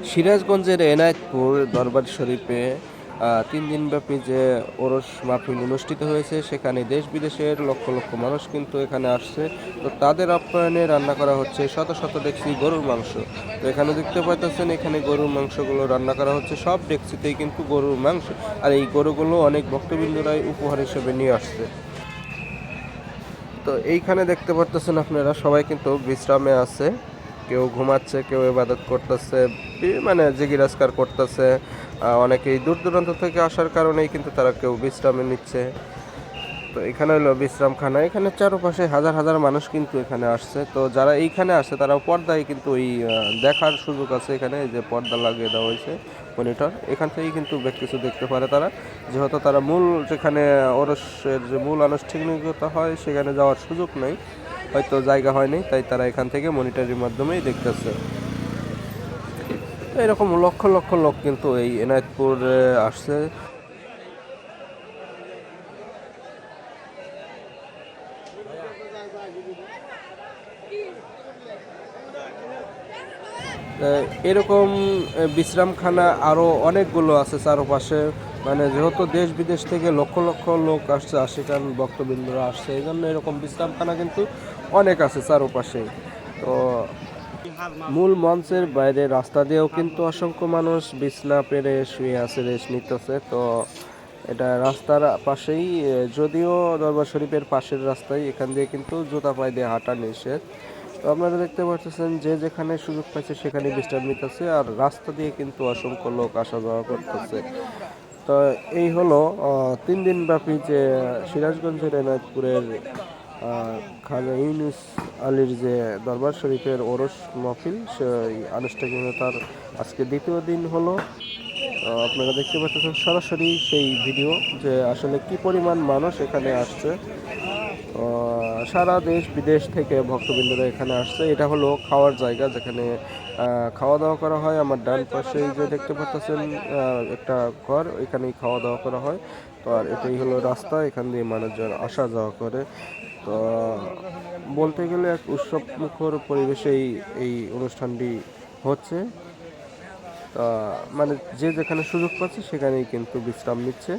সিরাজগঞ্জের এনায়েতপুর দরবার শরীফে ৩ দিনব্যাপী যে ওরস মাহফিল অনুষ্ঠিত হয়েছে, সেখানে দেশ বিদেশের লক্ষ লক্ষ মানুষ কিন্তু এখানে আসছে। তো তাদের আপ্যায়নে রান্না করা হচ্ছে শত শত ডেকচি গরুর মাংস। তো এখানে দেখতে পাইতেছেন, এখানে গরুর মাংসগুলো রান্না করা হচ্ছে, সব ডেকচিতেই কিন্তু গরুর মাংস। আর এই গরুগুলো অনেক ভক্তবৃন্দরাই উপহার হিসেবে নিয়ে আসছে। তো এইখানে দেখতে পারতেছেন আপনারা, সবাই কিন্তু বিশ্রামে আছে। কেউ ঘুমাচ্ছে, কেউ ইবাদত করতেছে, মানে জিগিরাজকার করতেছে। অনেকেই দূর দূরান্ত থেকে আসার কারণেই কিন্তু তারা কেউ বিশ্রামে নিচ্ছে। তো এখানে হলো বিশ্রামখানা, এখানে চারপাশে হাজার হাজার মানুষ কিন্তু এখানে আসছে। তো যারা এইখানে আসছে তারা পর্দায় কিন্তু ওই দেখার সুযোগ আছে। এখানে এই যে পর্দা লাগিয়ে দেওয়া হয়েছে, মনিটর, এখান থেকেই কিন্তু কিছু দেখতে পারে তারা। যেহেতু তারা মূল যেখানে ওরসের যে মূল আনুষ্ঠানিকতা হয় সেখানে যাওয়ার সুযোগ নেই, হয়তো জায়গা হয়নি, তাই তারা এখান থেকে মনিটরের মাধ্যমেই দেখতেছে। তো এরকম লক্ষ লক্ষ লোক কিন্তু এই এনায়েতপুরে আসছে। এরকম বিশ্রামখানা আরও অনেকগুলো আছে চারপাশে। মানে যেহেতু দেশ বিদেশ থেকে লক্ষ লক্ষ লোক আসছে, আশিকান ভক্তবৃন্দরা আসছে, এই জন্য এরকম বিশ্রামখানা কিন্তু অনেক আছে চারপাশে। তো মূল মঞ্চের বাইরে রাস্তা দিয়েও কিন্তু অসংখ্য মানুষ বিছনা পেরে শুয়ে আছে, রেস্ট নিতেছে। তো এটা রাস্তার পাশেই, যদিও দরবার শরীফের পাশের রাস্তায়, এখান দিয়ে কিন্তু জুতা পায়ে দিয়ে হাঁটা নিষেধ। তো আপনারা দেখতে পাচ্ছেন, যে যেখানে সুযোগ পাইছে সেখানে বিশ্রাম নিতেছে, আর রাস্তা দিয়ে কিন্তু অসংখ্য লোক আসা যাওয়া করতেছে। তো এই হলো 3 দিন ব্যাপী যে সিরাজগঞ্জের এনায়তপুরের খাজা ইউনুস আলীর যে দরবার শরীফের ওরস মাহফিল, সেই আনুষ্ঠানিকতার আজকে দ্বিতীয় দিন হলো। আপনারা দেখতে পাচ্ছেন সরাসরি সেই ভিডিও, যে আসলে কি পরিমাণ মানুষ এখানে আসছে। সারা দেশ বিদেশ থেকে ভক্তবৃন্দরা এখানে আসছে। এটা হলো খাওয়ার জায়গা, যেখানে খাওয়া দাওয়া করা হয়। আমার ডান পাশেই যে দেখতে পাচ্ছেন একটা ঘর, এখানেই খাওয়া দাওয়া করা হয়। তো আর এটাই হলো রাস্তা, এখান দিয়ে মানুষজন আসা যাওয়া করে। তো বলতে গেলে এক উৎসব মুখর পরিবেশেই এই অনুষ্ঠানটি হচ্ছে। তা মানে যে যেখানে সুযোগ পাচ্ছে সেখানেই কিন্তু বিশ্রাম নিচ্ছে।